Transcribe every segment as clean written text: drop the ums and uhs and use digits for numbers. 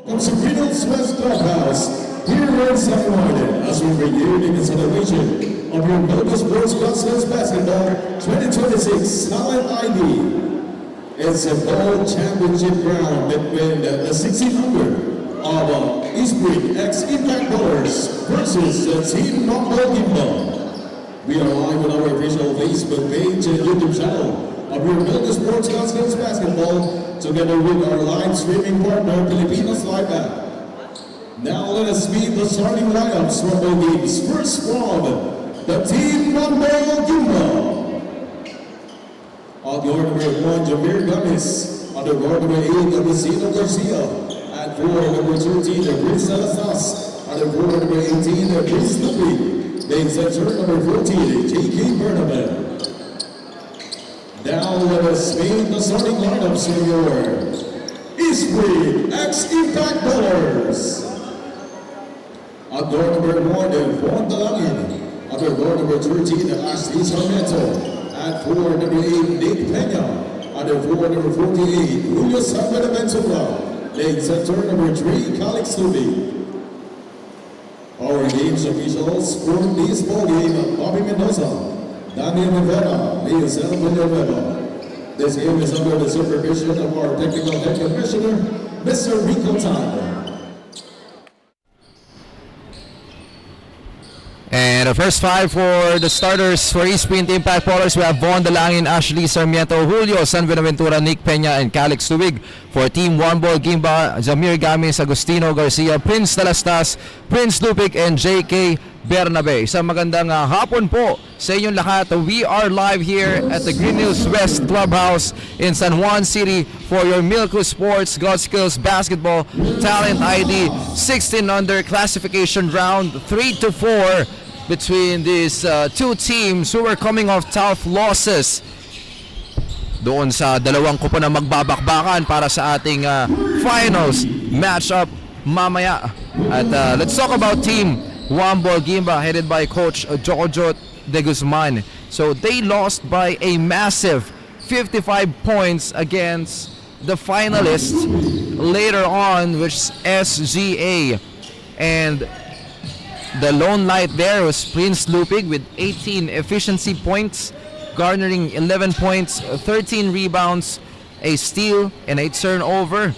Comes to Greenhill's West Clubhouse here in San Juan as we bring you the consideration of your Milcu Sports Classics Basketball 2026 Talent ID. It's a ball championship round between the 1600 of EASTPRINT X Impact Ballers versus the Team WANBOL GUIMBA. We are live on our official Facebook page and YouTube channel of your Milcu Sports Classics Basketball, together with our live streaming partner, Filipinos Live app. Now let us meet the starting lineups from both games. First from the Team WANBOL GUIMBA. On guard number 1, Jamir Gomez. On the guard number 8, Agusino Garcia. At 4, number 13, Prince Salasas. On the guard number 18, Prince Lupi. Then center number 14, J.K. Bernabé. Now let us meet the starting lineups for your EASTPRINT X Impact Ballers. At door number 1, Juan Dalangin. At door number 13, Ashley Sarmiento. At 4, number 8, Nick Peña. At 4, number 48, Julio Sanvenezuela. Then center number 3, Calix Lubi. Our games officials for this ball game, Bobby Mendoza, Daniel Rivera, Leisel Villanueva. This game is under the supervision of our technical head commissioner, Mr. Rico Tan. And the first five for the starters for EASTPRINT Impact Ballers, we have Von Dalangin, Ashley Sarmiento, Julio San Buenaventura, Nick Peña, and Calix Tubig. For Team WANBOL GUIMBA, Jamir Gamis, Agustino Garcia, Prince Talastas, Prince Lupig, and J.K. Bernabé. Isang magandang hapon po sa inyong lahat. We are live here at the Green Hills West Clubhouse in San Juan City for your Milcu Sports God Skills Basketball Talent ID 16 under classification round 3 to 4 between these two teams who are coming off tough losses doon sa dalawang kupo na magbabakbakan para sa ating finals matchup mamaya. At let's talk about Team WANBOL GUIMBA headed by Coach Jocojot de Guzman. So they lost by a massive 55 points against the finalists later on, which is SGA. And the lone light there was Prince Lupig with 18 efficiency points, garnering 11 points, 13 rebounds, a steal, and a turnover.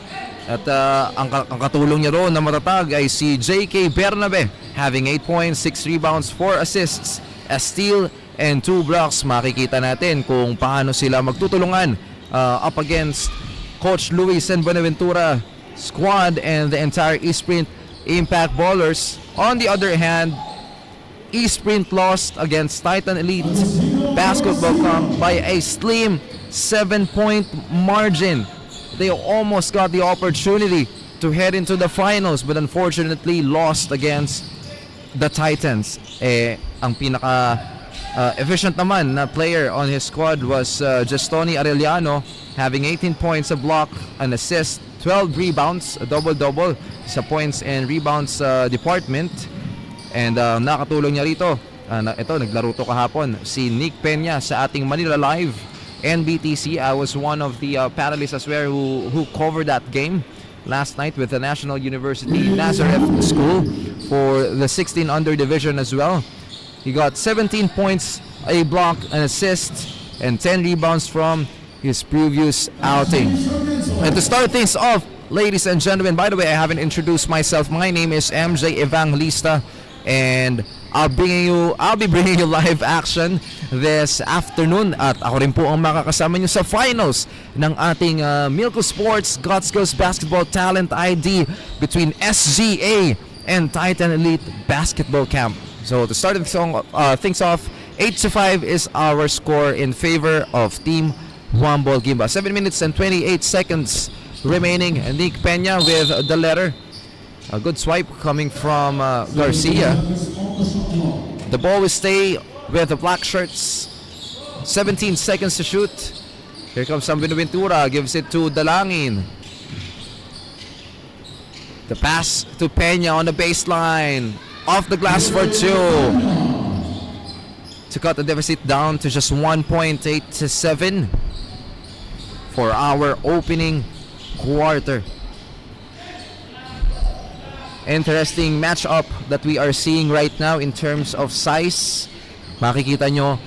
At ang katulong niya roon na matatag ay si J.K. Bernabé, having 8 points, 6 rebounds, 4 assists, a steal, and 2 blocks. Makikita natin kung paano sila magtutulungan up against Coach Luis San Buenaventura squad and the entire EASTPRINT Impact Ballers. On the other hand, EASTPRINT lost against Titan Elite Basketball Camp by a slim 7-point margin. They almost got the opportunity to head into the finals but unfortunately lost against the Titans. Ang pinaka efficient naman na player on his squad was Justoni Arellano, having 18 points, a block, an assist, 12 rebounds, a double-double sa points and rebounds department. And nakatulong niya rito, ito naglaro to kahapon, si Nick Peña sa ating Manila Live NBTC. I was one of the panelists as well who covered that game last night with the National University Nazareth School for the 16 under division as well. He got 17 points, a block, an assist, and 10 rebounds from his previous outing. And to start things off, ladies and gentlemen, by the way, I haven't introduced myself. My name is MJ Evangelista, and I'll be bringing you live action this afternoon. At ako rin po ang makakasama nyo sa finals ng ating Milcu Sports God Skills Basketball Talent ID between SGA and Titan Elite Basketball Camp. So to start things off, 8-5 is our score in favor of Team WANBOL GUIMBA. 7 minutes and 28 seconds remaining. Nick Peña with the letter. A good swipe coming from Garcia. The ball will stay with the black shirts. 17 seconds to shoot. Here comes San Buenaventura, gives it to Dalangin. The pass to Peña on the baseline. Off the glass for 2. To cut the deficit down to just 1.8-7 for our opening quarter. interesting matchup that we are seeing right now in terms of size. Makikita nyo,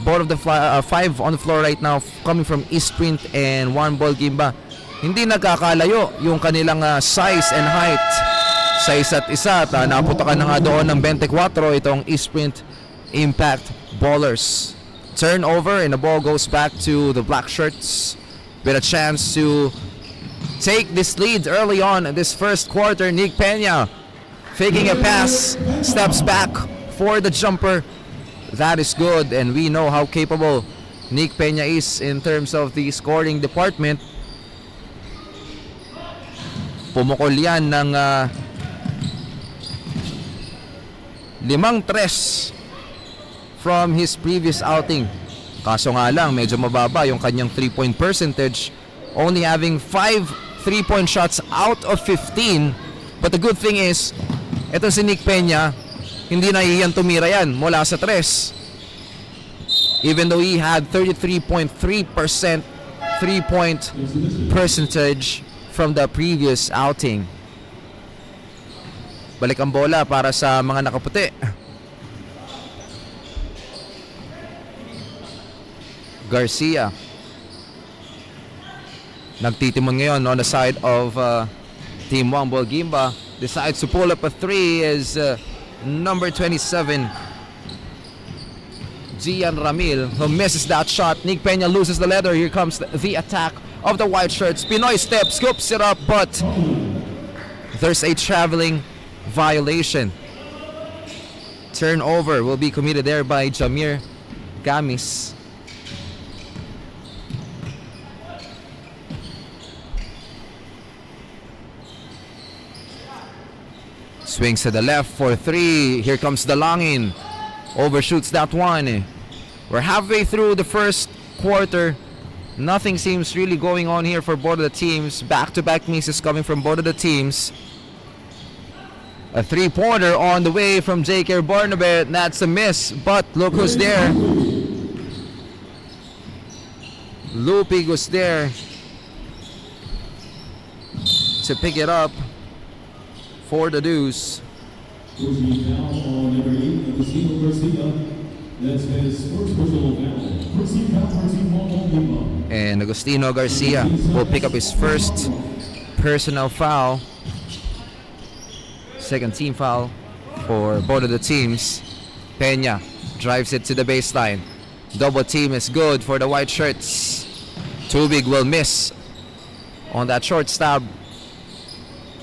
both of the five on the floor right now coming from EASTPRINT and WANBOL GUIMBA. Hindi nagkakalayo yung kanilang size and height sa isa't isa. At naputokan na nga doon ng 24 itong EASTPRINT Impact Ballers. Turnover and the ball goes back to the black shirts with a chance to take this lead early on in this first quarter. Nick Peña faking a pass, steps back for the jumper. That is good, and we know how capable Nick Peña is in terms of the scoring department. Pumukol yan ng 5-3 from his previous outing. Kaso nga lang, medyo mababa yung kanyang 3-point percentage, only having 5 3-point shots out of 15. But the good thing is, ito si Nick Peña, hindi na iyan tumira yan mula sa 3. Even though he had 33.3% 3-point percentage from the previous outing. Balik ang bola para sa mga nakaputi. Garcia nagtitimon ngayon on the side of Team WANBOL GUIMBA. Decides to pull up a 3 is number 27 Gian Ramil, who misses that shot. Nick Peña loses the leather. Here comes the attack of the white shirts. Pinoy step, scoops it up, but there's a traveling violation. Turnover will be committed there by Jamir Gamis. Swings to the left for 3. Here comes the Langin. Overshoots that one. We're halfway through the first quarter. Nothing seems really going on here for both of the teams. Back-to-back misses coming from both of the teams. A 3-pointer on the way from J.K. Barnabe. That's a miss, but look who's there. Lupig was there to pick it up for the deuce. And Agustino Garcia will pick up his first personal foul. Second team foul for both of the teams. Peña drives it to the baseline. Double team is good for the white shirts. Tubig will miss on that short stab.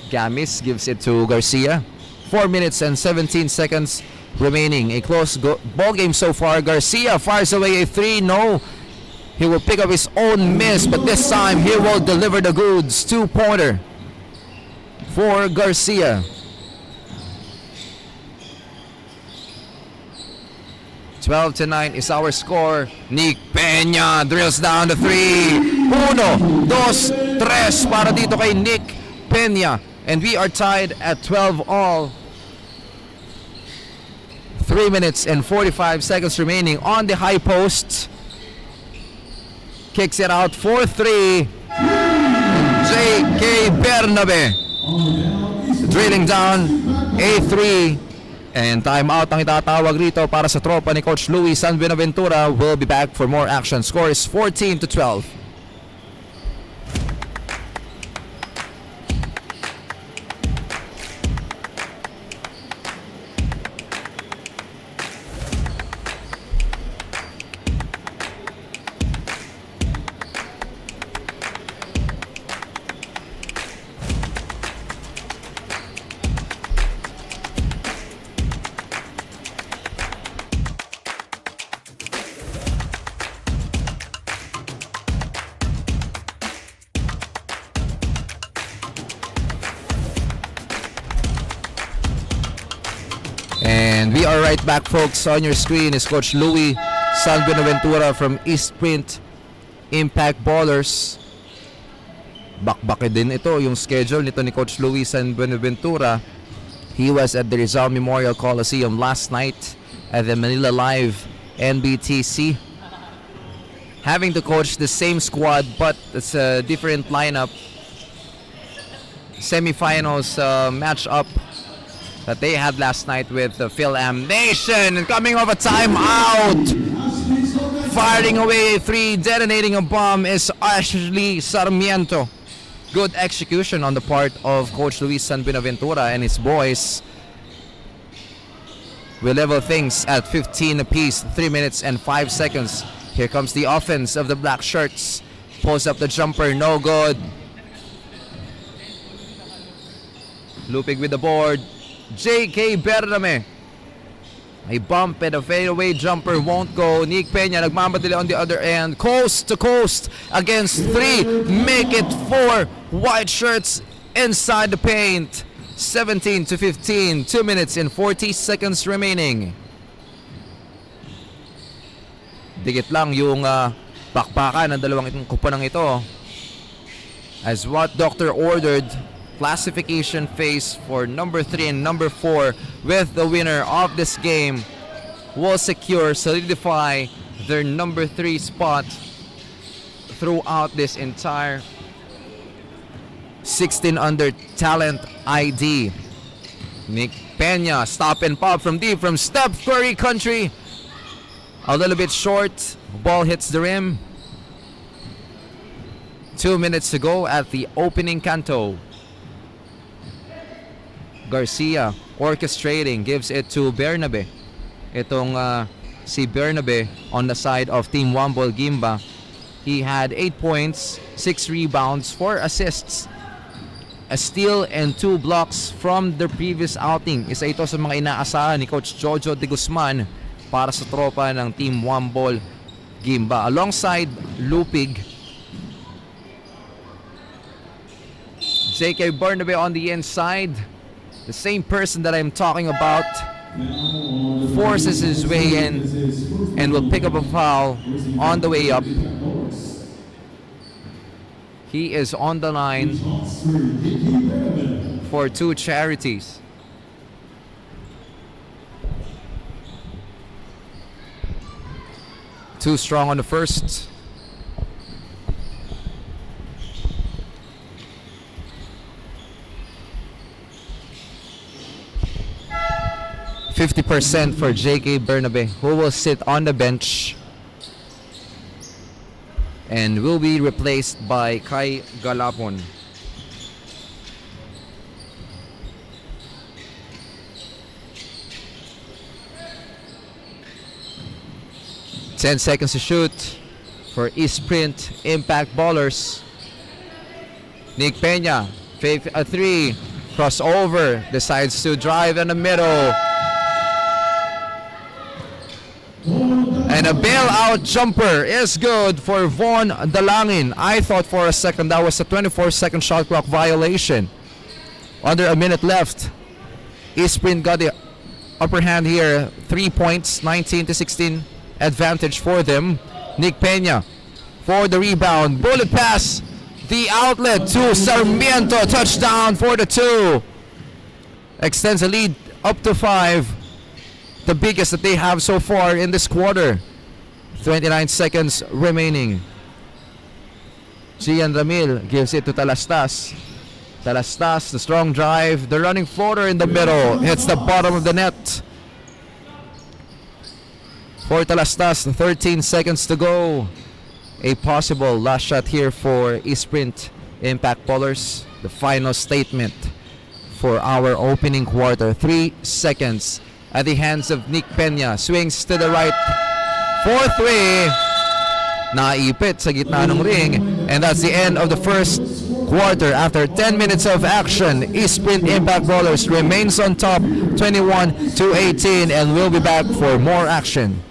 Gamis gives it to Garcia. 4 minutes and 17 seconds remaining. A close ball game so far. Garcia fires away a 3. No. He will pick up his own miss, but this time he will deliver the goods. 2-pointer for Garcia. 12-9 is our score. Nick Peña drills down the 3. 1, 2, 3 para dito kay Nick Peña. And we are tied at 12 all. 3 minutes and 45 seconds remaining on the high post. Kicks it out for 3. J.K. Bernabe drilling down a 3. And timeout ang itatawag rito para sa tropa ni Coach Luis San Buenaventura. We'll be back for more action. Score is 14-12. And we are right back, folks. On your screen is Coach Louis San Buenaventura from EASTPRINT Impact Ballers. Bakbake din ito yung schedule nito ni Coach Louis San Buenaventura. He was at the Rizal Memorial Coliseum last night at the Manila Live NBTC, having to coach the same squad, but it's a different lineup. Semifinals match up that they had last night with the Phil-Am Nation. And coming off a timeout, firing away a three, detonating a bomb is Ashley Sarmiento. Good execution on the part of Coach Luis San Buenaventura and his boys. We level things at 15 apiece, 3 minutes and 5 seconds. Here comes the offense of the black shirts. Pulls up the jumper, no good. Lupig with the board. J.K. Bername. A bump and a fadeaway jumper won't go. Nick Peña nagmamadali on the other end. Coast to coast against 3. Make it 4. White shirts inside the paint. 17 to 15. 2 minutes and 40 seconds remaining. Dikit lang yung pakpakan ng dalawang itong kuponang ito. As what Doctor ordered, classification phase for number 3 and number 4 with the winner of this game will solidify their number 3 spot throughout this entire 16 under Talent ID. Nick Peña, stop and pop from deep from Steph Curry country. A little bit short, ball hits the rim. 2 minutes to go at the opening canto. Garcia orchestrating, gives it to Bernabe. Itong si Bernabe on the side of Team WANBOL GUIMBA. He had 8 points, 6 rebounds, 4 assists, a steal and 2 blocks from the previous outing. Isa ito sa mga inaasahan ni Coach Jojo de Guzman para sa tropa ng Team WANBOL GUIMBA. Alongside Lupig, J.K. Bernabe on the inside. The same person that I'm talking about forces his way in and will pick up a foul on the way up. He is on the line for 2 charities. Too strong on the first. %50 for J.K. Bernabe, who will sit on the bench and will be replaced by Kai Galapon. Ten seconds to shoot for EASTPRINT Impact Ballers. Nick Peña, a 3, crossover, decides to drive in the middle. And a bailout jumper is good for Von Dalangin. I thought for a second that was a 24-second shot clock violation. Under a minute left. EASTPRINT got the upper hand here. 3 points, 19 to 16 advantage for them. Nick Peña for the rebound. Bullet pass. The outlet to Sarmiento. Touchdown for the 2. Extends the lead up to 5. The biggest that they have so far in this quarter. 29 seconds remaining. Gian Ramil gives it to Talastas. Talastas, the strong drive, the running floater in the middle, hits the bottom of the net. For Talastas, 13 seconds to go. A possible last shot here for EASTPRINT Impact Ballers. The final statement for our opening quarter. 3 seconds. At the hands of Nick Peña, swings to the right for 3. Naipit sa gitna ng ring, and that's the end of the first quarter. After 10 minutes of action, EASTPRINT Impact Ballers remains on top, 21 to 18, and we'll be back for more action.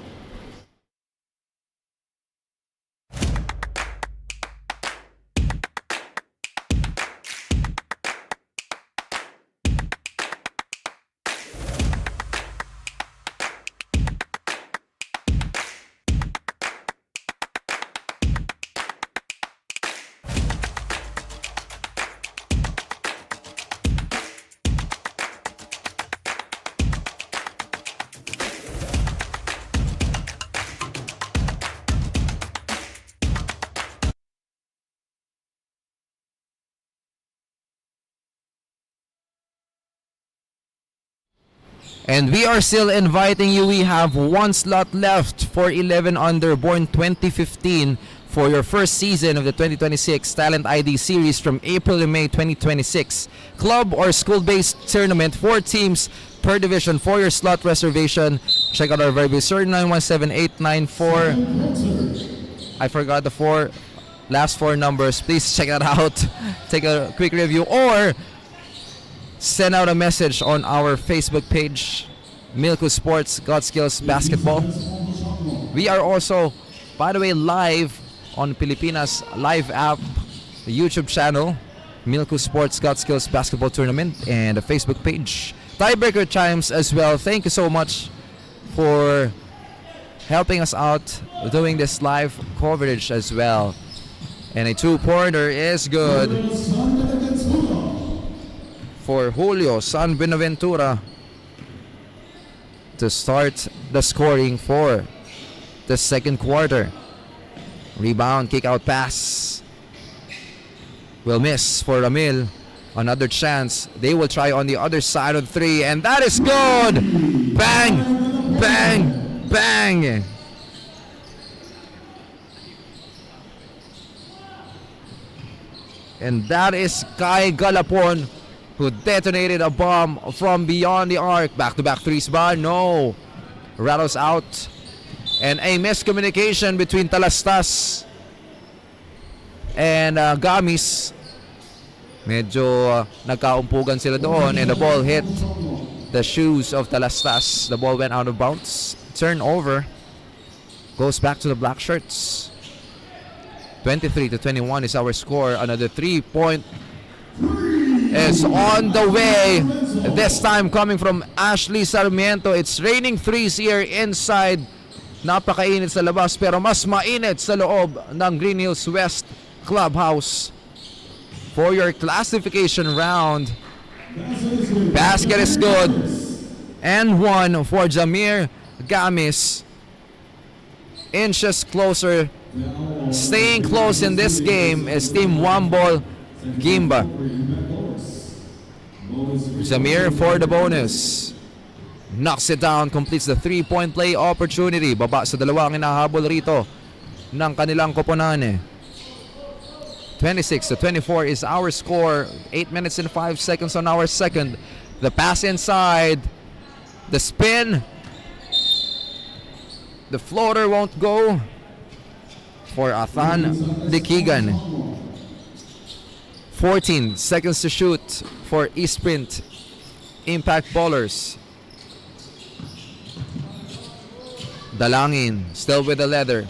And we are still inviting you. We have one slot left for 11 under born 2015 for your first season of the 2026 Talent ID series from April to May 2026. Club or school-based tournament, 4 teams per division. For your slot reservation, check out our Viber 917-894. I forgot the last four numbers. Please check that out. Take a quick review or send out a message on our Facebook page, Milcu Sports God Skills Basketball. We are also, by the way, live on Pilipinas Live app, the YouTube channel, Milcu Sports God Skills Basketball Tournament, and the Facebook page. Tiebreaker chimes as well. Thank you so much for helping us out doing this live coverage as well. And a 2-pointer is good for Julio San Buenaventura to start the scoring for the second quarter. Rebound, kick out pass. Will miss for Ramil. Another chance. They will try on the other side of 3, and that is good. Bang, bang, bang. And that is Kai Galapon, who detonated a bomb from beyond the arc. Back-to-back threes ba? No. Rattles out. And a miscommunication between Talastas and Gamis. Medyo nagkaumpugan sila doon, and the ball hit the shoes of Talastas. The ball went out of bounds. Turnover. Goes back to the black shirts. 23-21 is our score. Another 3-point is on the way. This time coming from Ashley Sarmiento. It's raining threes here inside. Napakainit sa labas pero mas mainit sa loob ng Green Hills West Clubhouse. For your classification round, basket is good. And one for Jamir Gamis. Inches closer. Staying close in this game is Team WANBOL GUIMBA. Jamir for the bonus. Knocks it down, completes the 3-point play opportunity. Baba sa dalawang hinahabol rito ng kanilang koponan. 26-24 is our score. 8 minutes and 5 seconds on our second. The pass inside. The spin. The floater won't go for Athan Likigan. 14 seconds to shoot for EASTPRINT Impact Ballers. Dalangin still with the leather.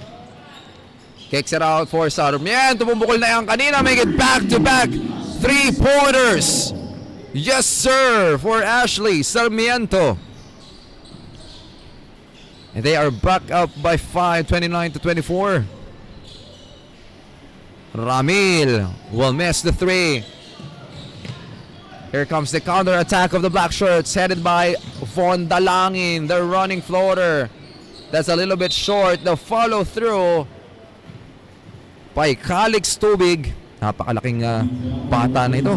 Kicks it out for Sarmiento. Bumukol na yan kanina. Make it back-to-back 3-pointers. Yes, sir, for Ashley Sarmiento. And they are back up by 5, 29-24. Ramil will miss the 3. Here comes the counter-attack of the black shirts headed by Von Dalangin. The running floater. That's a little bit short. The follow-through by Calix Tubig. Napakalaking bata na ito.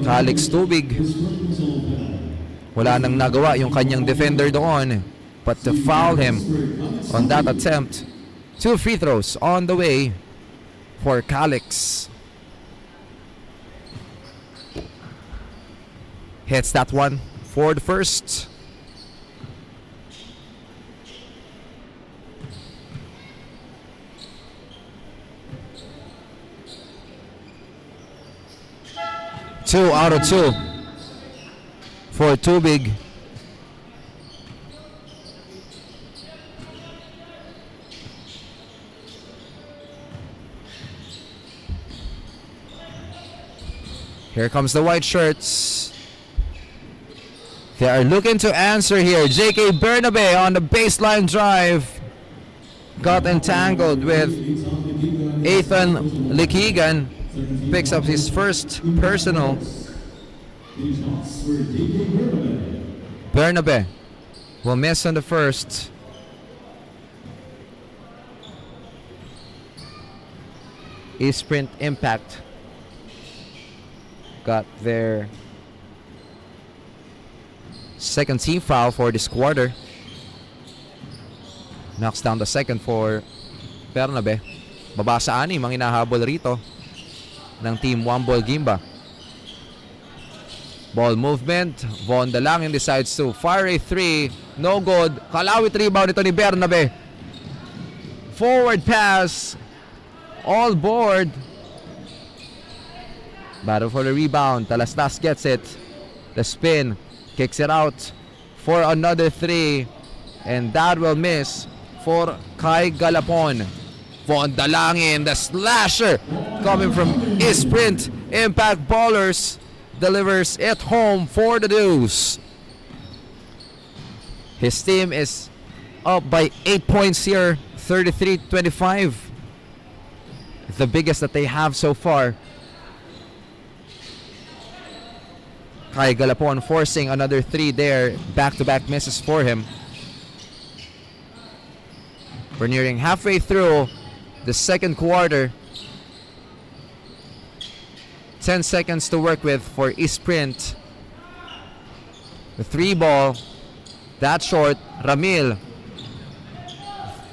Calix Tubig. Wala nang nagawa yung kanyang defender doon but to foul him on that attempt. 2 free throws on the way for Calix. Hits that one for the first. Two out of 2 for Tubig. Here comes the white shirts. They are looking to answer here. J.K. Bernabe on the baseline drive. Got entangled with Ethan Likigan. Picks up his first personal. Bernabe will miss on the first. EASTPRINT Impact got their Second team foul for this quarter. Knocks down the second for Bernabe. Baba sa 6 ang inahabol rito ng team WANBOL GUIMBA. Ball movement. Von Dalangin decides to fire a 3. No good. Kalawit rebound ito ni Bernabe. Forward pass. All board. Battle for the rebound. Talastas gets it. The spin. Kicks it out for another 3. And that will miss for Kai Galapon. Von Dalangin, the slasher coming from EASTPRINT. Impact Ballers delivers it home for the Deuce. His team is up by 8 points here, 33-25. The biggest that they have so far. Kai Galapon forcing another 3 there. Back-to-back misses for him. We're nearing halfway through the second quarter. 10 seconds to work with for EASTPRINT. The 3 ball. That short. Ramil.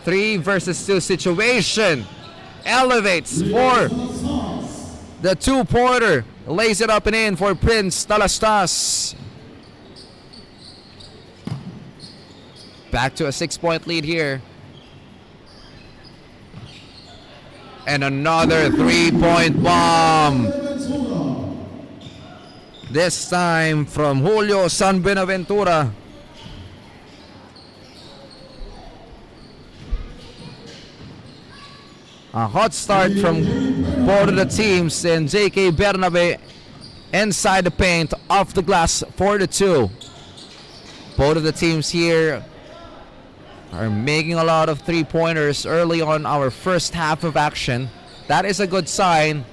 3 versus 2 situation. Elevates for the 2-pointer. Lays it up and in for Prince Talastas. Back to a 6-point lead here. And another 3-point bomb. This time from Julio San Buenaventura. A hot start from both of the teams, and JK Bernabe inside the paint, off the glass for the 2. Both of the teams here are making a lot of 3-pointers early on our first half of action. That is a good sign.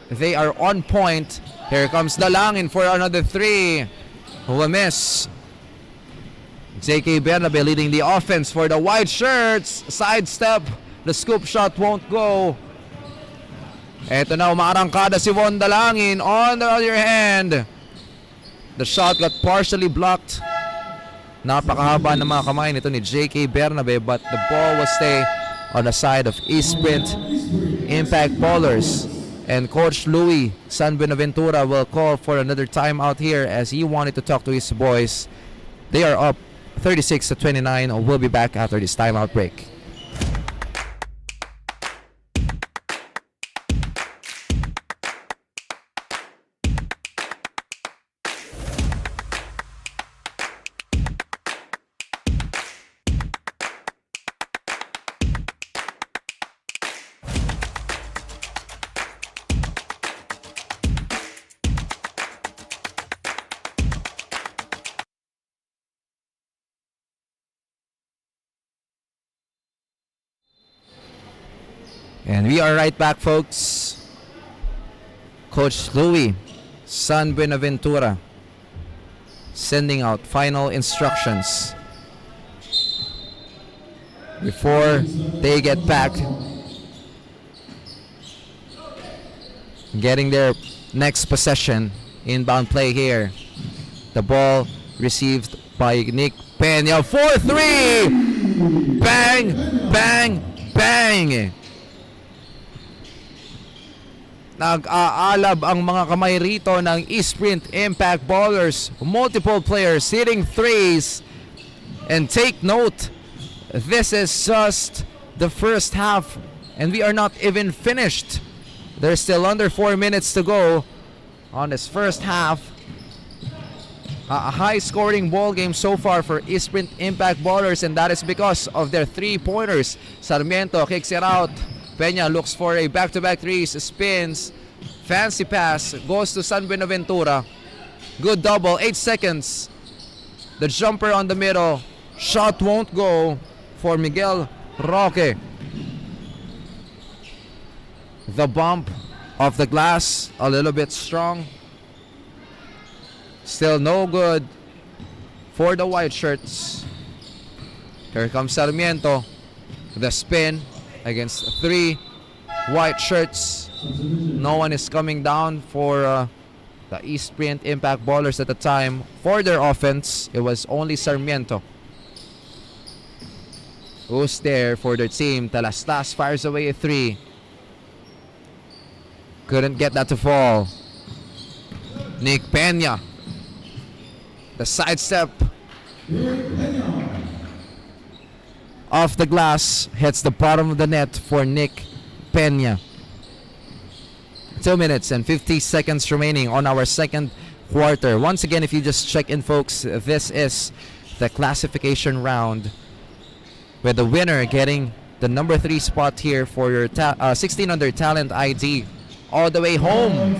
They are on point. Here comes Dalangin for another 3. Who will miss? JK Bernabe leading the offense for the white shirts. Sidestep. The scoop shot won't go. Eto na, umaarangkada si Von Dalangin. On the other hand, the shot got partially blocked. Napakahaba ng mga kamay nito ni JK Bernabe, but the ball will stay on the side of EASTPRINT Impact Ballers. And Coach Louis San Buenaventura will call for another timeout here as he wanted to talk to his boys. They are up 36-29. We'll be back after this timeout break. And we are right back, folks. Coach Louis San Buenaventura sending out final instructions before they get back, getting their next possession. Inbound play here. The ball received by Nick Peña for 3. Bang, bang, bang. Nag-aalab ang mga kamay rito ng EASTPRINT Impact Ballers. Multiple players hitting 3s. And take note, this is just the first half and we are not even finished. There's still under 4 minutes to go on this first half. A high-scoring ball game so far for EASTPRINT Impact Ballers, and that is because of their 3-pointers. Sarmiento kicks it out. Peña looks for a back-to-back 3s, spins, fancy pass, goes to San Buenaventura. Good double, 8 seconds. The jumper on the middle, shot won't go for Miguel Roque. The bump off the glass, a little bit strong. Still no good for the white shirts. Here comes Sarmiento. The spin against 3 white shirts. No one is coming down for The EASTPRINT Impact Ballers at the time, for their offense, it was only Sarmiento who's there for their team. Talastas fires away a 3. Couldn't get that to fall. Nick Peña. The sidestep off the glass hits the bottom of the net for Nick Peña. 2 minutes and 50 seconds remaining on our second quarter. Once again, if you just check in, folks, this is the classification round, with the winner getting the number 3 spot here for your 16 under Talent ID all the way home.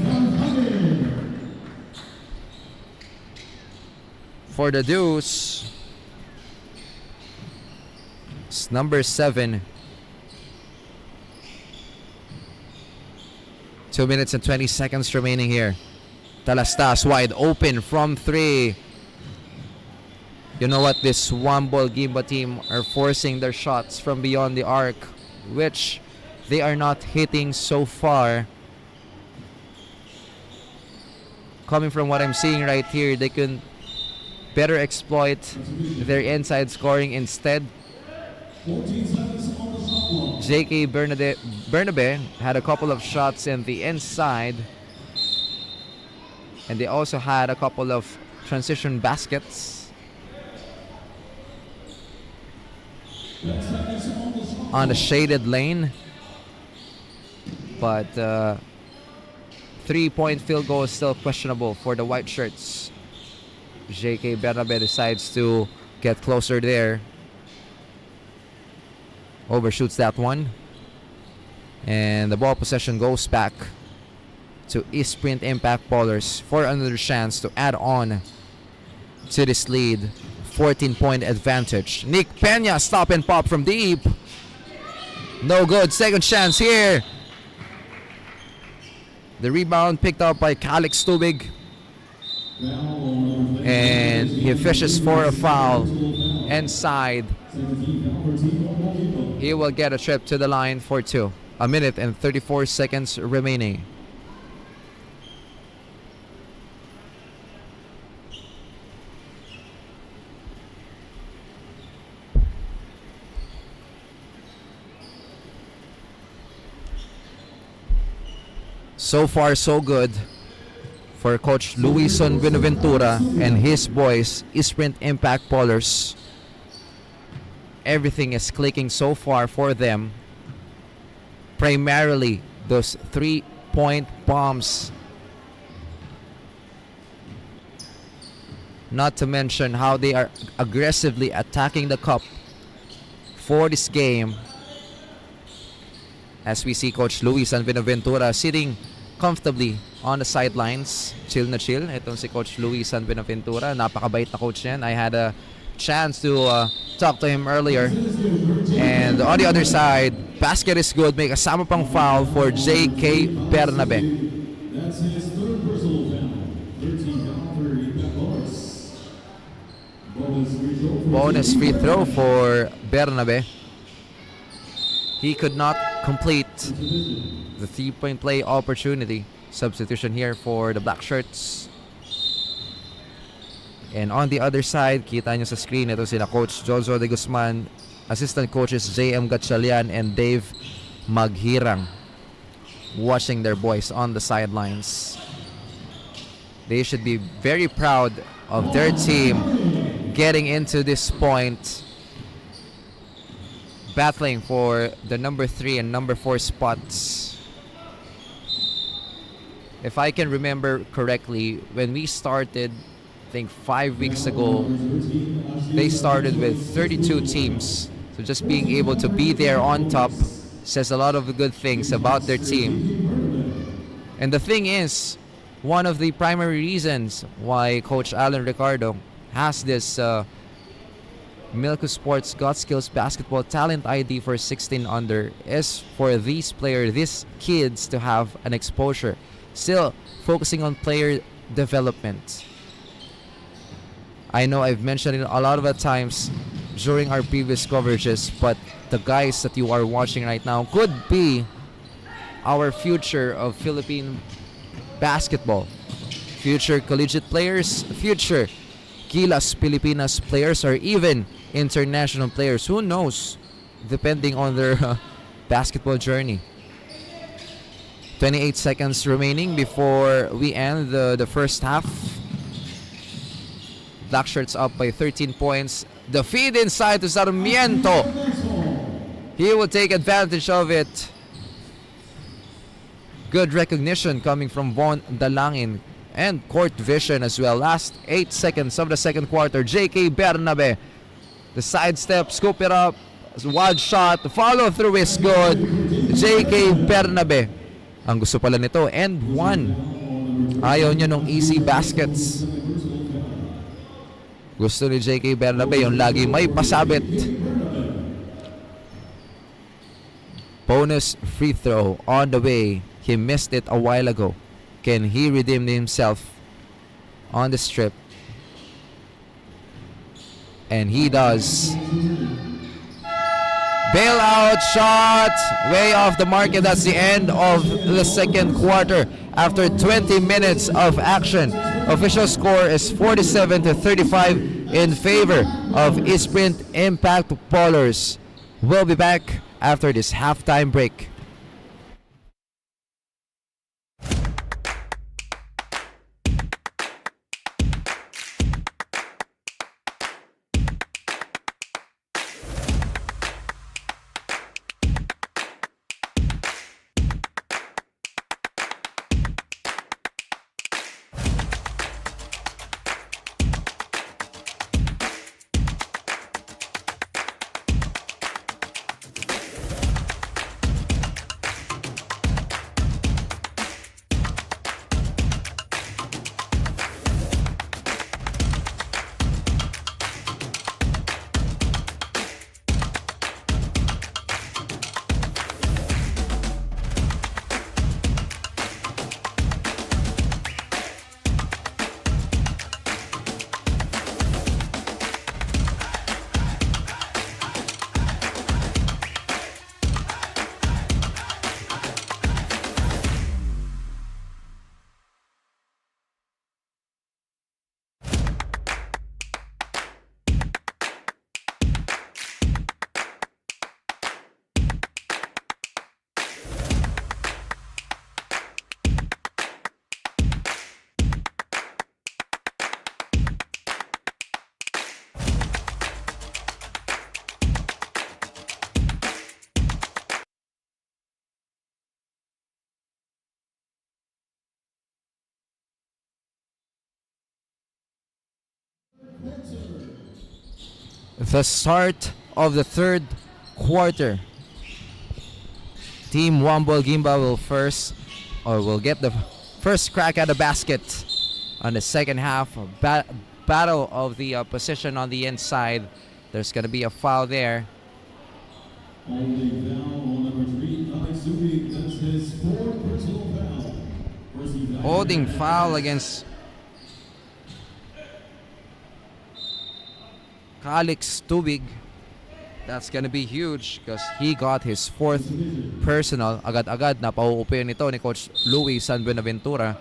For the Deuce, it's number 7. 2 minutes and 20 seconds remaining here. Talastas wide open from 3. You know what? This WANBOL GUIMBA team are forcing their shots from beyond the arc, which they are not hitting so far. Coming from what I'm seeing right here, they can better exploit their inside scoring instead. J.K. Bernabe had a couple of shots in the inside, and they also had a couple of transition baskets on the shaded lane. But 3-point field goal is still questionable for the white shirts. J.K. Bernabe decides to get closer there. Overshoots that one. And the ball possession goes back to EASTPRINT Impact Ballers for another chance to add on to this lead. 14-point advantage. Nick Peña, stop and pop from deep. No good. Second chance here. The rebound picked up by Calix Tubig. And he fishes for a foul inside. He will get a trip to the line for 2. 1 minute and 34 seconds remaining. So far, so good for Coach Luison Buenaventura and his boys, EASTPRINT Impact Ballers. Everything is clicking so far for them. Primarily those 3-point bombs. Not to mention how they are aggressively attacking the cup for this game. As we see Coach Luison Buenaventura sitting comfortably on the sidelines. Chill na chill. Itong si Coach Luison Buenaventura. Napakabait na coach yan. I had a chance to talk to him earlier. And on the other side, basket is good. May kasama pang foul for J.K. Bernabe. That's his third personal foul. 13 foul for Impact Ballers. Bonus free throw for Bernabe. He could not complete the 3-point play opportunity. Substitution here for the black shirts. And on the other side, kita nyo sa screen, ito sila Coach Jojo de Guzman, assistant coaches J.M. Gatchalian and Dave Maghirang, watching their boys on the sidelines. They should be very proud of their team getting into this point, battling for the number 3 and number 4 spots. If I can remember correctly, when we started, I think 5 weeks ago, they started with 32 teams. So just being able to be there on top says a lot of good things about their team. And the thing is, one of the primary reasons why Coach Alan Ricardo has this Milcu Sports Got Skills Basketball Talent ID for 16 under is for these players, these kids, to have an exposure. Still focusing on player development. I know I've mentioned it a lot of the times during our previous coverages, but the guys that you are watching right now could be our future of Philippine basketball. future collegiate players, future Gilas Pilipinas players, or even international players. Who knows? Depending on their basketball journey. 28 seconds remaining before we end the first half. Black Shirts up by 13 points. The feed inside to Sarmiento. He will take advantage of it. Good recognition coming from Von Dalangin and court vision as well. Last 8 seconds of the second quarter. J.K. Bernabe. The sidestep, scoop it up. Wild shot. The follow through is good. J.K. Bernabe. Ang gusto pala nito, and one. Ayaw niya nung easy baskets. Gusto ni J.K. Bernabe yung lagi may pasabit. Bonus free throw on the way. He missed it a while ago. Can he redeem himself on the strip? And he does. Bailout shot, way off the mark, and that's the end of the second quarter. After 20 minutes of action, official score is 47-35 in favor of EASTPRINT Impact Ballers. We'll be back after this halftime break. The start of the third quarter. Team WANBOL GUIMBA will get the first crack at the basket on the second half. Battle of the position on the inside. There's going to be a foul there. Holding foul on number 3, Alex Zubik. That's his fourth personal foul. Holding foul against Alex Tubig. That's gonna be huge because he got his fourth personal. Agad-agad na pauupuin ito ni Coach Louis San Buenaventura.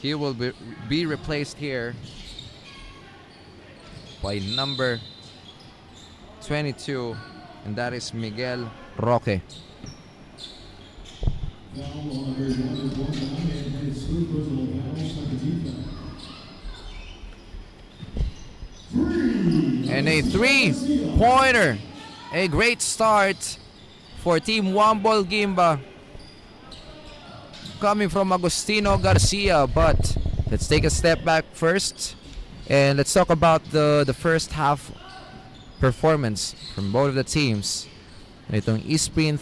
He will be replaced here by number 22, and that is Miguel Roque. And a three-pointer. A great start for Team WANBOL GUIMBA coming from Agustino Garcia. But let's take a step back first and let's talk about the first half performance from both of the teams. Itong EASTPRINT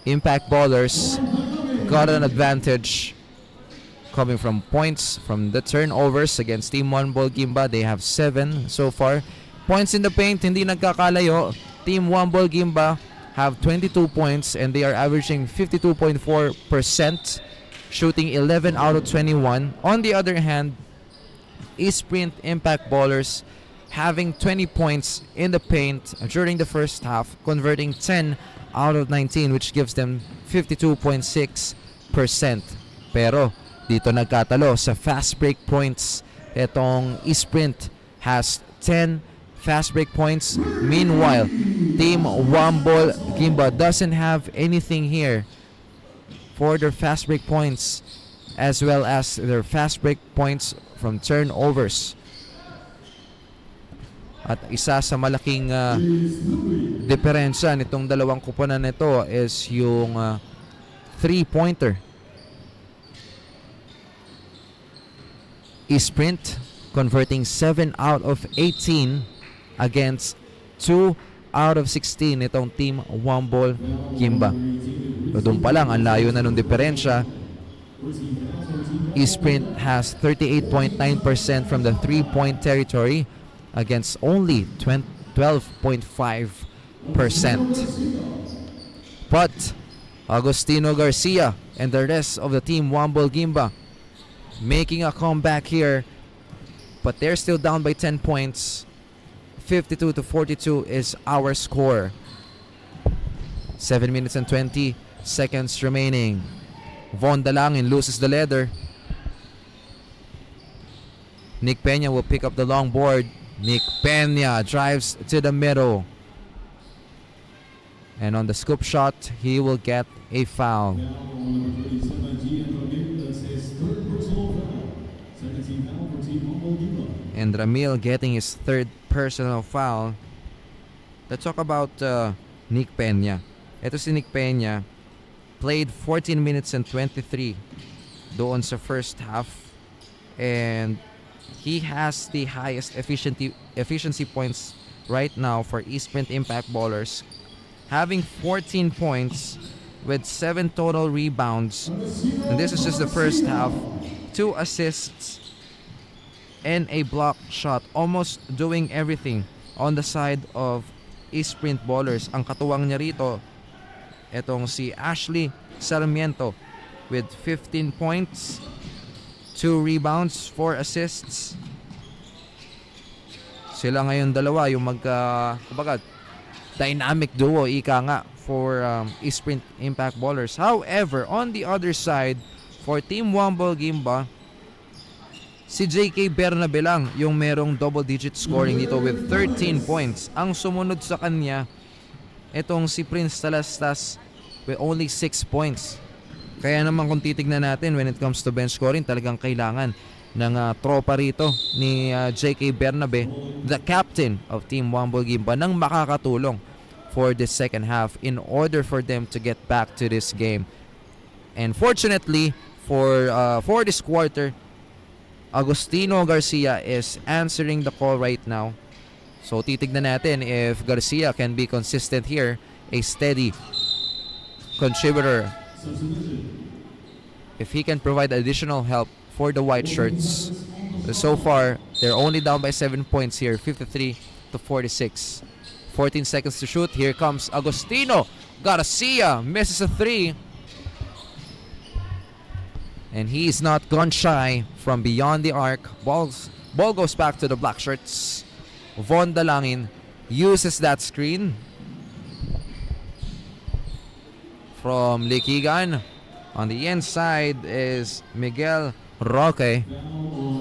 Impact Ballers got an advantage coming from points from the turnovers against Team WANBOL GUIMBA. They have 7 so far. Points in the paint, hindi nagkakalayo. Team WANBOL GUIMBA have 22 points and they are averaging 52.4%, shooting 11 out of 21. On the other hand, EASTPRINT Impact Ballers having 20 points in the paint during the first half, converting 10 out of 19, which gives them 52.6%. Pero Dito nagkatalo sa fast break points. Itong EASTPRINT has 10 fast break points. Meanwhile, Team WANBOL GUIMBA doesn't have anything here for their fast break points as well as their fast break points from turnovers. At isa sa malaking diferensya nitong dalawang kuponan nito is yung 3-pointer. EASTPRINT converting 7 out of 18 against 2 out of 16 itong Team WANBOL GUIMBA. So doon pa lang, ang layo na ng diferensya. EASTPRINT has 38.9% from the 3-point territory against only 12.5%. But Agustino Garcia and the rest of the Team WANBOL GUIMBA making a comeback here, but they're still down by 10 points. 52-42 is our score. 7 minutes and 20 seconds remaining. Von Dalangin loses the leather. Nick Peña will pick up the long board. Nick Peña drives to the middle. And on the scoop shot, he will get a foul. And Ramil getting his third personal foul. Let's talk about Nick Peña. Ito si Nick Peña played 14 minutes and 23 doon sa first half, and he has the highest efficiency points right now for EASTPRINT impact ballers, having 14 points with 7 total rebounds. And this is just the first half. 2 assists and a block shot, almost doing everything on the side of EASTPRINT ballers. Ang katuwang niya rito, etong si Ashley Sarmiento with 15 points, 2 rebounds, 4 assists. Sila ngayon dalawa yung kumbaga, dynamic duo, ika nga, for EASTPRINT impact ballers. However, on the other side, for Team WANBOL GUIMBA, si JK Bernabe lang yung merong double-digit scoring dito with 13 points. Ang sumunod sa kanya, itong si Prince Talastas with only 6 points. Kaya naman kung titignan natin when it comes to bench scoring, talagang kailangan ng tropa rito ni JK Bernabe, the captain of Team WANBOL GUIMBA, nang makakatulong for the second half in order for them to get back to this game. And fortunately, for this quarter, Agustino Garcia is answering the call right now. So titignan natin if Garcia can be consistent here, a steady contributor, if he can provide additional help for the white shirts. So far, they're only down by 7 points here, 53-46. 14 seconds to shoot. Here comes Agustino Garcia, misses a 3. And he's not gone shy from beyond the arc. Ball goes back to the black shirts. Von Dalangin uses that screen from Likigan. On the inside is Miguel Roque.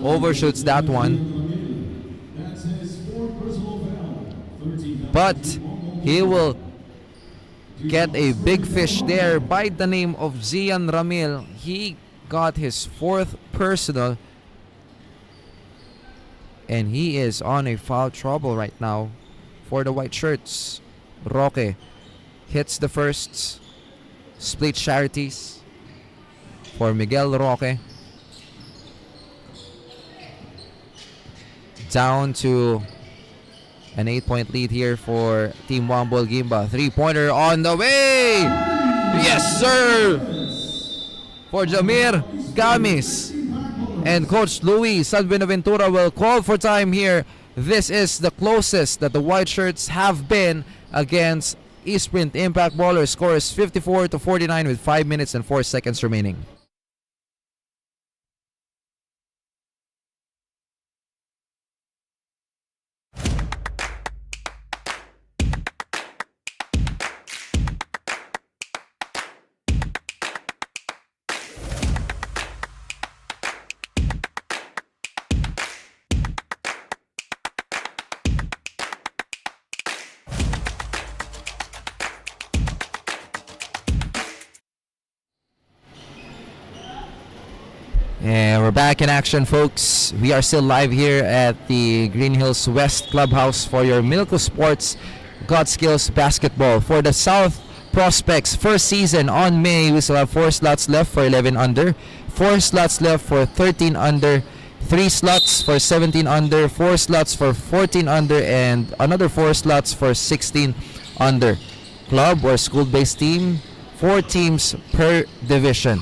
Overshoots that one. But he will get a big fish there by the name of Zian Ramil. He got his 4th personal, and he is on a foul trouble right now for the white shirts. Roque hits the first. Split charities for Miguel Roque. Down to an 8-point lead here for Team WANBOL GUIMBA. 3-pointer on the way. Yes, sir. For Jamir Gamis. And Coach Luis San Buenaventura will call for time here. This is the closest that the white shirts have been against EASTPRINT impact ballers. Score is 54-49 with 5 minutes and 4 seconds remaining. And we're back in action, folks. We are still live here at the Green Hills West Clubhouse for your Milcu Sports God Skills Basketball. For the South Prospects first season on May, we still have 4 slots left for 11 under, 4 slots left for 13 under, 3 slots for 17 under, 4 slots for 14 under, and another 4 slots for 16 under. Club or school-based team, 4 teams per division.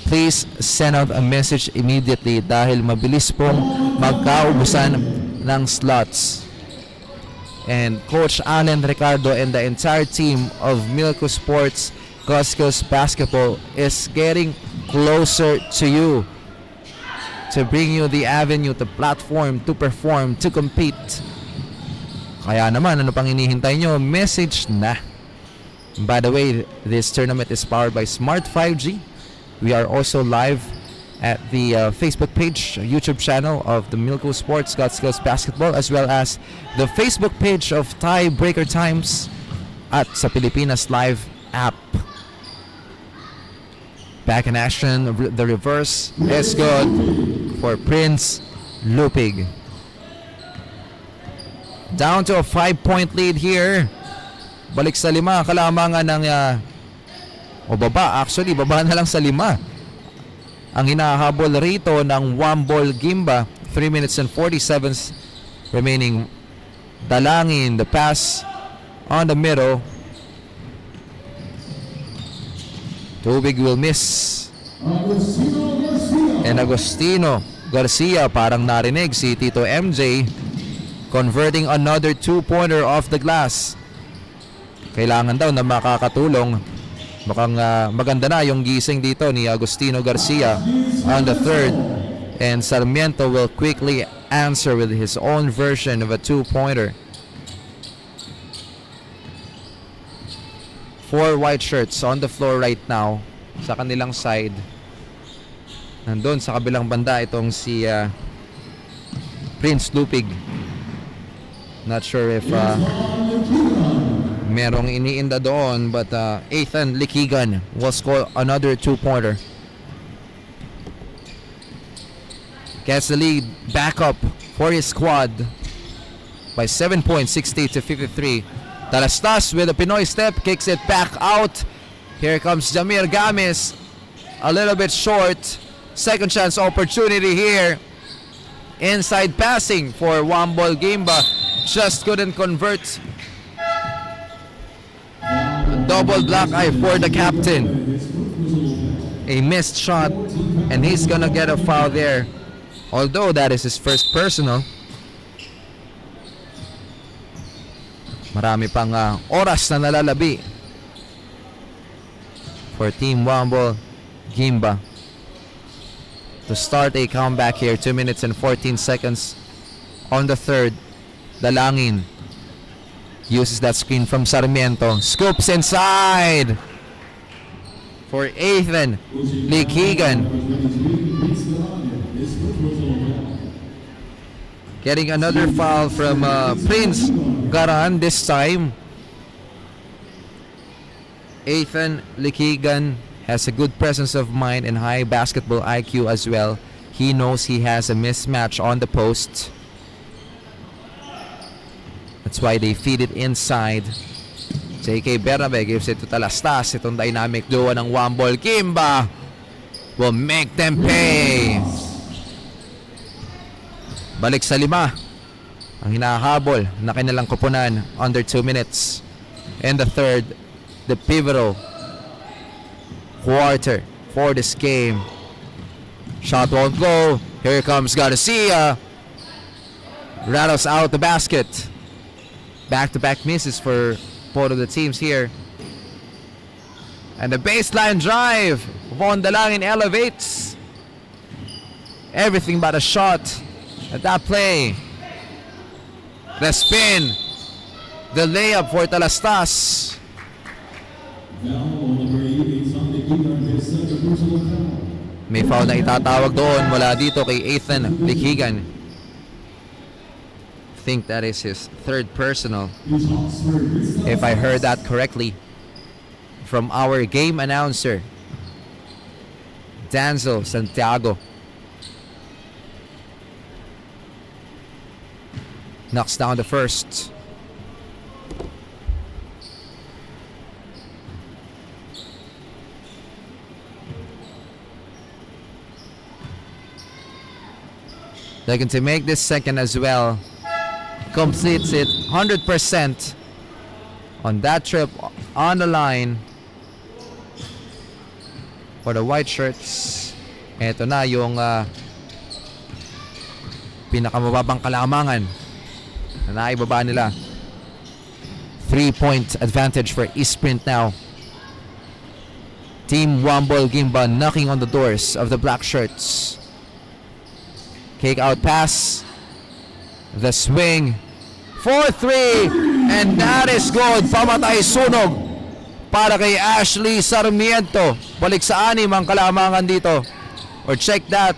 Please send out a message immediately dahil mabilis pong magkaubusan ng slots. And Coach Allen Ricardo and the entire team of Milcu Sports God Skills Basketball is getting closer to you to bring you the avenue, the platform to perform, to compete. Kaya naman, ano pang hinihintay nyo? Message na. By the way, this tournament is powered by Smart 5G. We are also live at the Facebook page, YouTube channel of the Milcu Sports God Skills Basketball, as well as the Facebook page of Tiebreaker Times at sa Pilipinas Live app. Back in action, the reverse is good for Prince Lupig. Down to a 5-point lead here. Balik sa 5, kalamangan ng baba na lang sa 5. Ang hinahabol rito ng WANBOL GUIMBA. 3 minutes and 47 remaining. Dalangin, the pass on the middle. Tubig will miss. And Agustino Garcia, parang narinig si Tito MJ, converting another 2-pointer off the glass. Kailangan daw na makakatulong. Mukhang maganda na yung gising dito ni Agustino Garcia on the third. And Sarmiento will quickly answer with his own version of a 2-pointer. 4 white shirts on the floor right now sa kanilang side. Nandun sa kabilang banda itong si Prince Lupig. Not sure if merong iniinda doon, but Ethan Likigan will score another 2-pointer. Gets the lead back up for his squad by 7 points, 60-53. Talastas with a Pinoy step, kicks it back out. Here comes Jamir Gamis, a little bit short. Second chance opportunity here. Inside passing for WANBOL GUIMBA, just couldn't convert. Double black eye for the captain. A missed shot, and he's gonna get a foul there. Although that is his first personal. Marami pang oras na nalalabi for Team WANBOL GUIMBA to start a comeback here. 2 minutes and 14 seconds on the third. Dalangin uses that screen from Sarmiento. Scoops inside for Ethan Likigan. Getting another foul from Prince Garan this time. Ethan Likigan has a good presence of mind and high basketball IQ as well. He knows he has a mismatch on the post. That's why they feed it inside. J.K. Bernabe gives it to Talastas. Itong dynamic duo ng WANBOL GUIMBA will make them pay. Balik sa 5. Ang hinahabol na kanilang kupunan under 2 minutes. And the third, the pivotal quarter for this game. Shot won't go. Here comes Garcia. Rattles out the basket. Back-to-back misses for both of the teams here. And the baseline drive. Von Dalangin elevates. Everything but a shot at that play. The spin. The layup for Talastas. May foul na itatawag doon mula dito kay Ethan Likigan. I think that is his third personal, if I heard that correctly. from our game announcer, Danzo Santiago. Knocks down the first. Looking to make this second as well. Completes it 100% on that trip on the line for the white shirts. Ito na yung pinakamababang kalamangan na naibaba nila. 3-point advantage for EASTPRINT now. Team WANBOL GUIMBA knocking on the doors of the black shirts. Kick out pass. The swing. 4-3. And that is good. Pamatay sunog para kay Ashley Sarmiento. Balik sa 6 ang kalamangan dito. Or check that.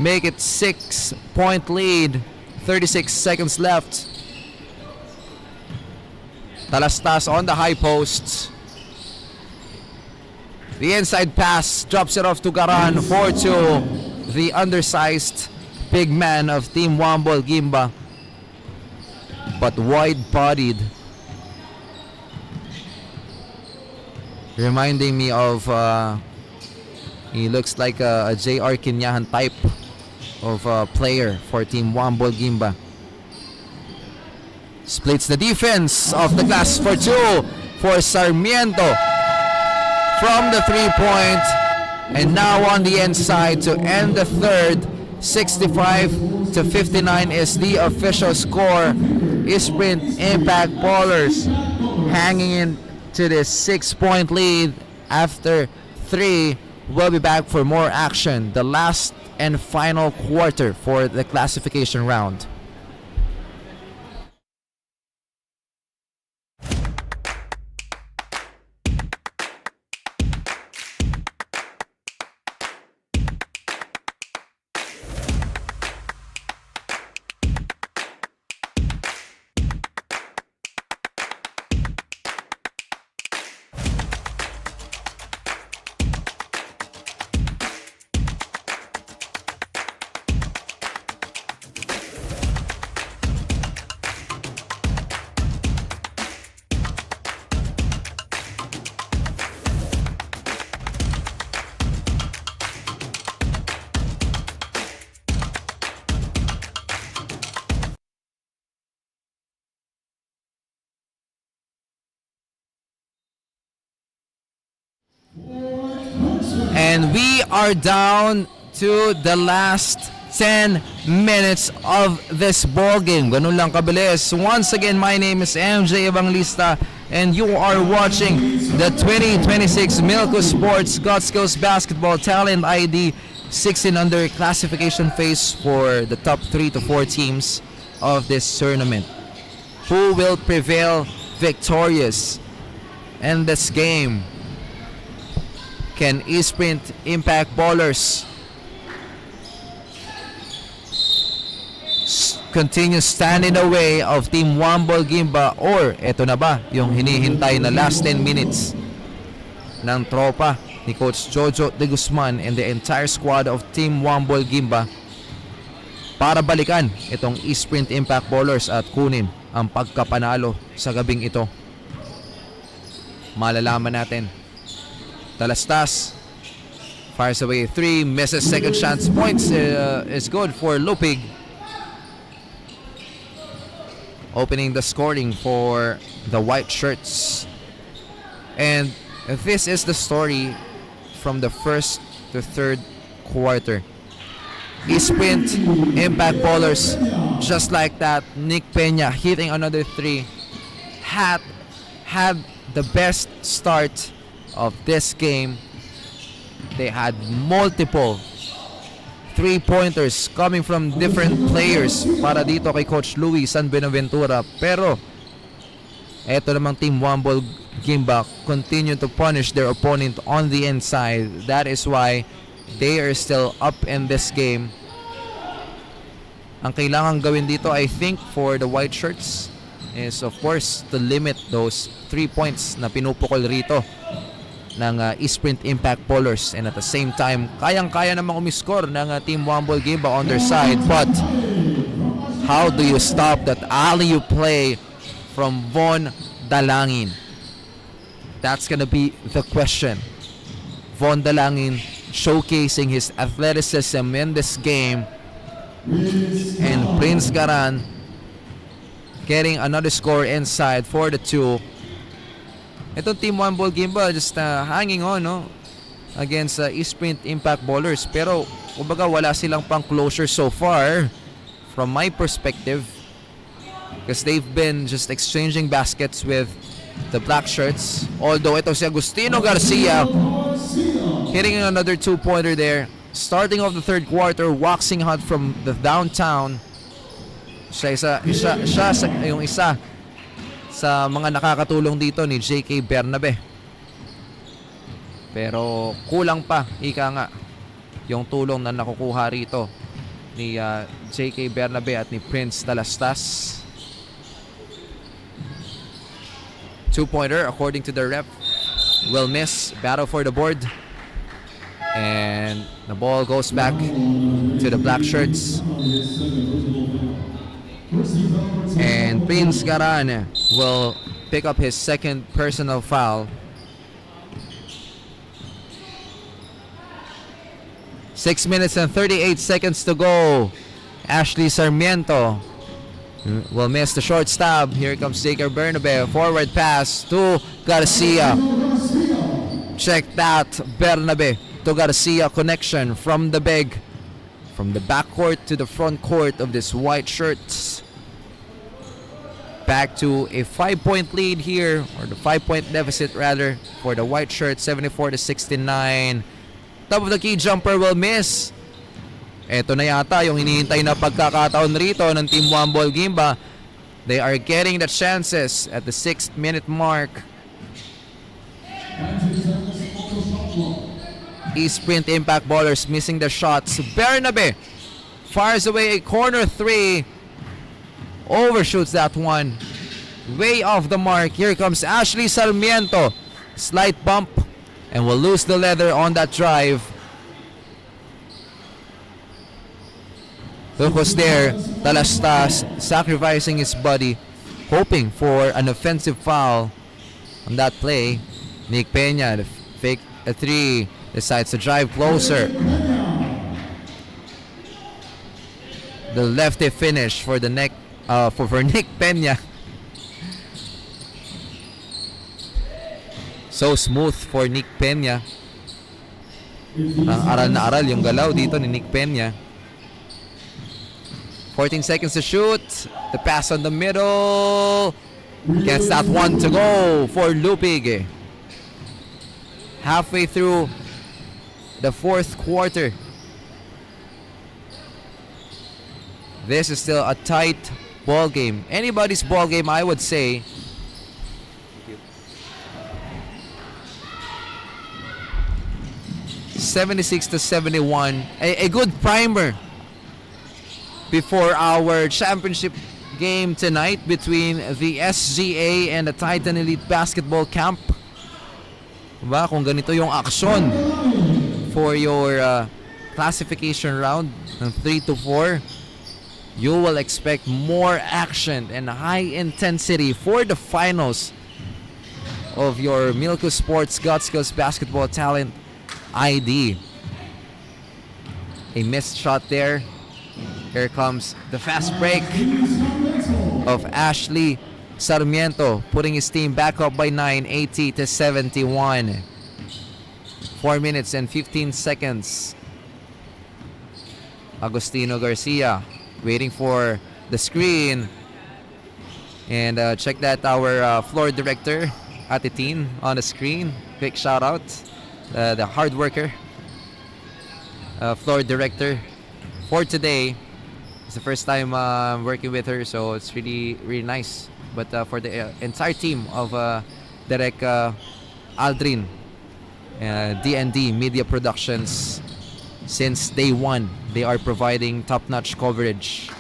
Make it 6-point lead. 36 seconds left. Talastas on the high post. The inside pass drops it off to Garan. 4-2. The undersized big man of Team WANBOL GUIMBA, but wide-bodied, reminding me of he looks like a JR Kinyahan type of player for Team WANBOL GUIMBA. Splits the defense of the glass for 2 for Sarmiento from the 3-point. And now on the inside to end the third. 65-59 is the official score. EASTPRINT Impact Ballers hanging in to this 6-point lead after 3. We'll be back for more action. The last and final quarter for the classification round. And we are down to the last 10 minutes of this ball game. Ganun lang kabilis. Once again, my name is MJ Evangelista and you are watching the 2026 Milcu Sports God Skills Basketball Talent ID 16 under classification phase for the top 3 to 4 teams of this tournament. Who will prevail victorious in this game? Can EASTPRINT Impact Ballers continue standing in the way of Team WANBOL GUIMBA, or eto na ba yung hinihintay na last 10 minutes ng tropa ni Coach Jojo de Guzman and the entire squad of Team WANBOL GUIMBA para balikan itong EASTPRINT Impact Ballers at kunin ang pagkapanalo sa gabing ito? Malalaman natin. Talastas fires away 3, misses second chance points, is good for Lupig, opening the scoring for the white shirts. And this is the story from the first to third quarter. EASTPRINT Impact Ballers, just like that, Nick Peña hitting another 3, had the best start of this game. They had multiple 3-pointers coming from different players para dito kay Coach Louis San Benaventura, pero eto namang Team WANBOL GUIMBA continue to punish their opponent on the inside. That is why they are still up in this game. Ang kailangan gawin dito, I think, for the white shirts is of course to limit those 3 points na pinupukol rito ng EASTPRINT Impact Polars, and at the same time kayang-kaya namang umiscore ng Team WANBOL GUIMBA on their side. But how do you stop that alley-oop play from Von Dalangin? That's gonna be the question. Von Dalangin showcasing his athleticism in this game, and Prince Garan getting another score inside for the two. Itong Team WANBOL GUIMBA just hanging on, no, against EASTPRINT Impact Ballers. Pero kumbaga wala silang pang closure so far from my perspective, because they've been just exchanging baskets with the black shirts. Although ito si Agustino Garcia hitting another 2-pointer there. Starting of the third quarter, waxing hot from the downtown. Siya yung isa sa mga nakakatulong dito ni JK Bernabe. Pero kulang pa, ika nga, yung tulong na nakukuha rito ni JK Bernabe at ni Prince Talastas. 2-pointer according to the ref will miss. Battle for the board, and the ball goes back to the black shirts, and Prince Garan will pick up his second personal foul. 6 minutes and 38 seconds to go. Ashley Sarmiento will miss the short stab. Here comes Jacob Bernabe. Forward pass to Garcia. Check that. Bernabe to Garcia connection from the big. From the backcourt to the front court of this white shirts. Back to a 5-point lead here, or the 5-point deficit rather, for the white shirt, 74-69. Top of the key jumper will miss. Ito na yata yung hinihintay na pagkakataon rito ng Team WANBOL GUIMBA. They are getting the chances at the 6th minute mark. EASTPRINT Impact Ballers missing the shots. Bernabe fires away a corner 3. Overshoots that one. Way off the mark. Here comes Ashley Sarmiento. Slight bump, and will lose the leather on that drive. Look who's there. Talastas sacrificing his body, hoping for an offensive foul on that play. Nick Peña, the fake a 3, decides to drive closer. The lefty finish for the neck for Nick Peña. So smooth for Nick Peña. Ang aral na aral yung galaw dito ni Nick Peña. 14 seconds to shoot. The pass on the middle. Gets that one to go for Lupig. Halfway through the fourth quarter. This is still a tight ball game. Anybody's ball game, I would say. 76-71. A good primer before our championship game tonight between the SGA and the Titan Elite Basketball Camp. Diba? Kung ganito yung aksyon for your classification round ng 3 to 4, you will expect more action and high intensity for the finals of your Milcu Sports God Skills Basketball Talent ID. A missed shot there. Here comes the fast break of Ashley Sarmiento, putting his team back up by 9, 80-71. 4 minutes and 15 seconds. Agustino Garcia waiting for the screen. And check that, our floor director, Atitin, on the screen. Quick shout out. The hard worker, floor director for today. It's the first time working with her, so it's really nice. But for the entire team of Derek Aldrin, D&D Media Productions, since day one, they are providing top-notch coverage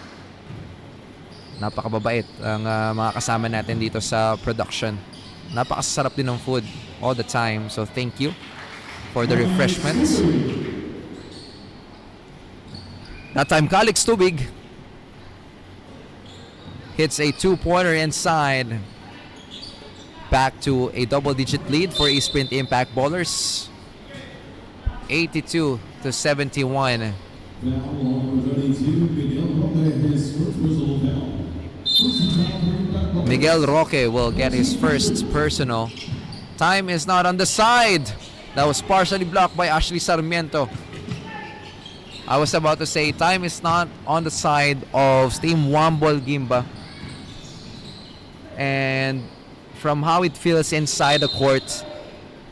Napakababait ang mga kasama natin dito sa production. Napakasarap din ng food all the time. So thank you for the refreshments. That time, Calix Tubig hits a 2-pointer inside. Back to a double-digit lead for EASTPRINT Impact Ballers. 82-71. Miguel Roque will get his first personal. Time is not on the side. That was partially blocked by Ashley Sarmiento. I was about to say time is not on the side of Team WANBOL GUIMBA. And from how it feels inside the court,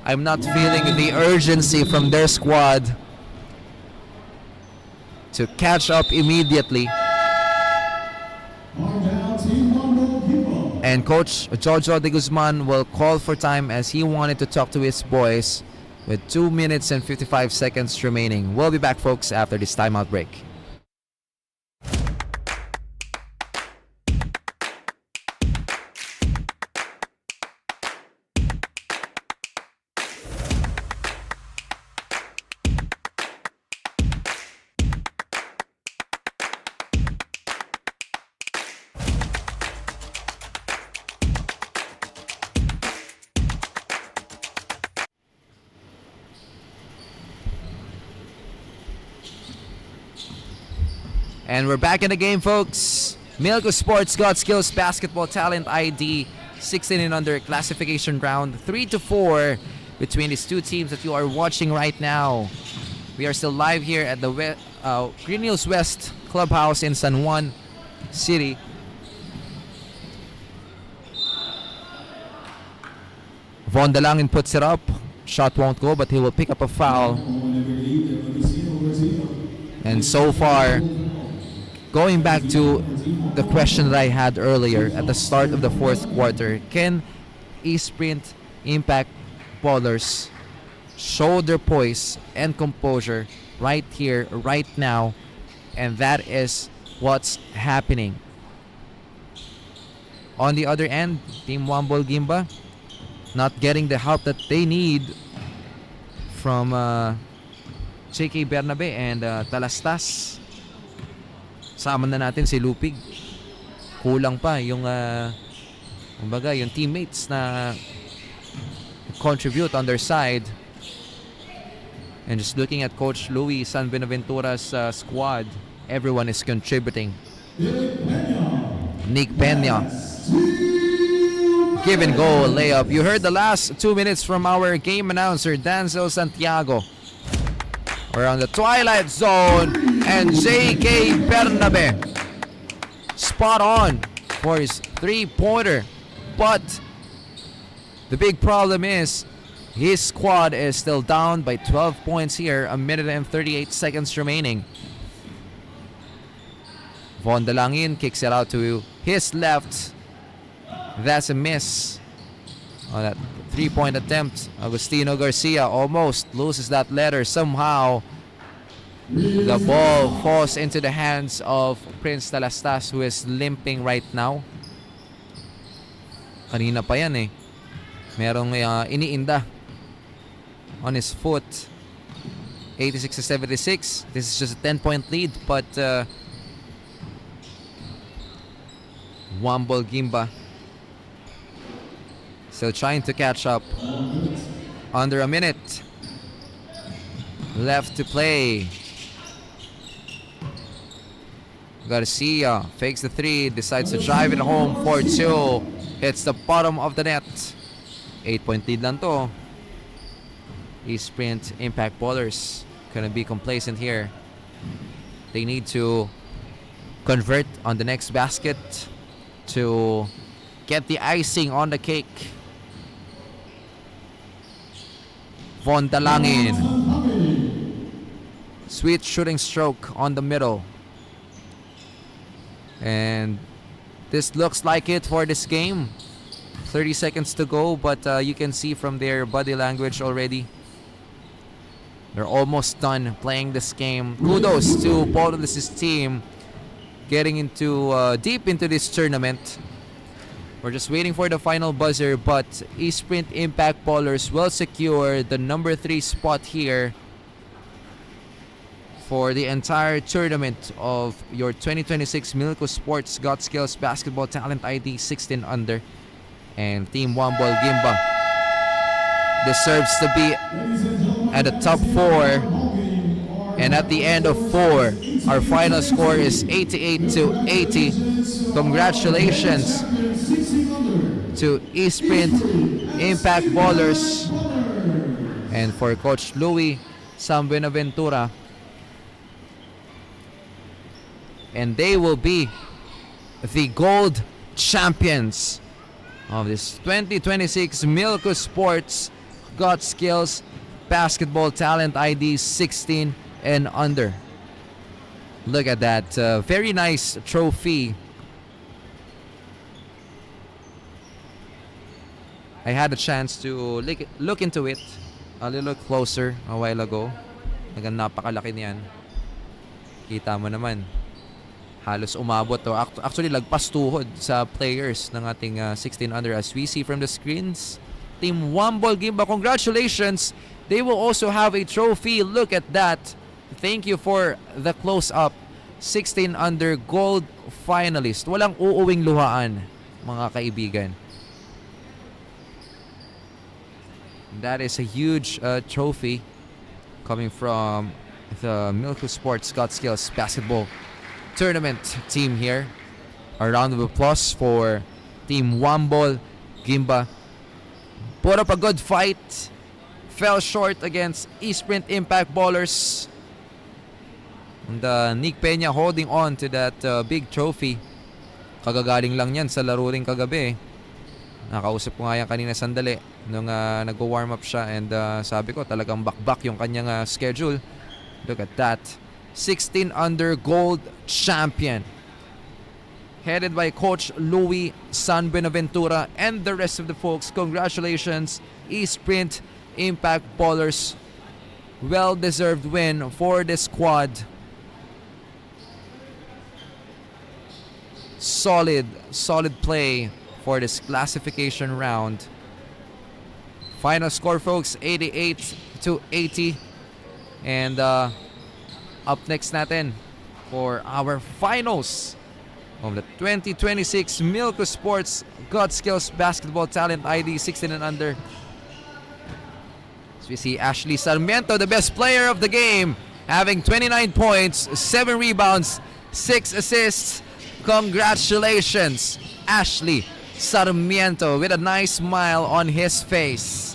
I'm not feeling the urgency from their squad to catch up immediately. And Coach Jojo de Guzman will call for time as he wanted to talk to his boys with 2 minutes and 55 seconds remaining. We'll be back, folks, after this timeout break. And we're back in the game, folks. Milcu Sports Got Skills Basketball Talent ID 16 and under classification round 3-4 between these two teams that you are watching right now. We are still live here at the Green Hills West Clubhouse in San Juan City. Von Dalangin puts it up. Shot won't go, but he will pick up a foul. And so far, going back to the question that I had earlier at the start of the fourth quarter, can EASTPRINT Impact Ballers show their poise and composure right here, right now? And that is what's happening. On the other end, Team WANBOL GUIMBA not getting the help that they need from JK Bernabe and Talastas. Sama na natin si Lupig. Kulang pa yung kumbaga yung teammates na contribute on their side. And just looking at Coach Louis San Benaventura's squad, everyone is contributing. Nick Peña, give and go layup. You heard the last 2 minutes from our game announcer Danzel Santiago. We're on the twilight zone, and JK Bernabe spot on for his three-pointer. But the big problem is his squad is still down by 12 points here, a minute and 38 seconds remaining. Von Dalangin kicks it out to his left. That's a miss on that three-point attempt. Agustino Garcia almost loses that letter somehow. The ball falls into the hands of Prince Talastas, who is limping right now. Kanina pa yan eh. Merong iniinda on his foot. 86-76. This is just a 10-point lead, but WANBOL GUIMBA still trying to catch up. Under a minute left to play. Garcia fakes the three, decides to drive it home for two. Hits the bottom of the net. 8-point lead lang to. EASTPRINT Impact Ballers couldn't be complacent here. They need to convert on the next basket to get the icing on the cake. Von Dalangin. Sweet shooting stroke on the middle. And this looks like it for this game. 30 seconds to go, but you can see from their body language already, they're almost done playing this game. Kudos to Paul Luis' team. getting into deep into this tournament. We're just waiting for the final buzzer, but EASTPRINT Impact Ballers will secure the number 3 spot here for the entire tournament of your 2026 Milcu Sports Got Skills Basketball Talent ID 16 under. And Team WANBOL GUIMBA deserves to be at the top 4. And at the end of 4, our final score is 88-80. Congratulations to EASTPRINT Impact Ballers and for Coach Louie Sam Buenaventura. And they will be the gold champions of this 2026 Milcu Sports Got Skills Basketball Talent ID 16 and under. Look at that. Very nice trophy. I had a chance to look into it a little closer a while ago. Napakalaki niyan. Kita mo naman. Halos umabot to. Actually, lagpas tuhod sa players ng ating 16 under as we see from the screens. Team WANBOL GUIMBA, congratulations. They will also have a trophy. Look at that. Thank you for the close-up. 16 under gold finalist. Walang uuwing luhaan, mga kaibigan. That is a huge trophy coming from the Milcu Sports Got Skills Basketball Tournament team here. A round of applause for Team WANBOL GUIMBA. Put up a good fight. Fell short against EASTPRINT Impact Ballers. And Nick Peña holding on to that big trophy. Kagagaling lang yan sa laro rin kagabi. Nakausap ko nga yan kanina sandali nung nag-warm up siya, and sabi ko talagang bakbak yung kanyang schedule. Look at that. 16 under gold champion. Headed by Coach Louie San Buenaventura and the rest of the folks. Congratulations, EASTPRINT Impact Ballers. Well-deserved win for the squad. Solid play for this classification round. Final score, folks, 88-80. And up next natin for our finals of the 2026 Milcu Sports Got Skills Basketball Talent ID 16 and under. As we see Ashley Sarmiento, the best player of the game, having 29 points, 7 rebounds, 6 assists. Congratulations, Ashley Sarmiento, with a nice smile on his face.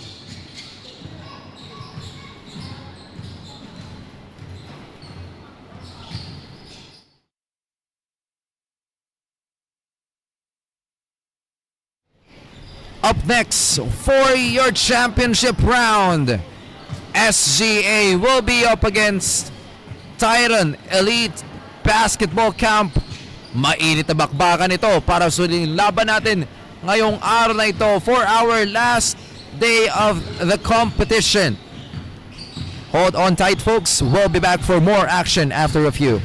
Up next for your championship round, SGA will be up against Tyron Elite Basketball Camp. Mainit na bakbakan ito para suling laban natin ngayong araw na ito for our last day of the competition. Hold on tight, folks. We'll be back for more action after a few.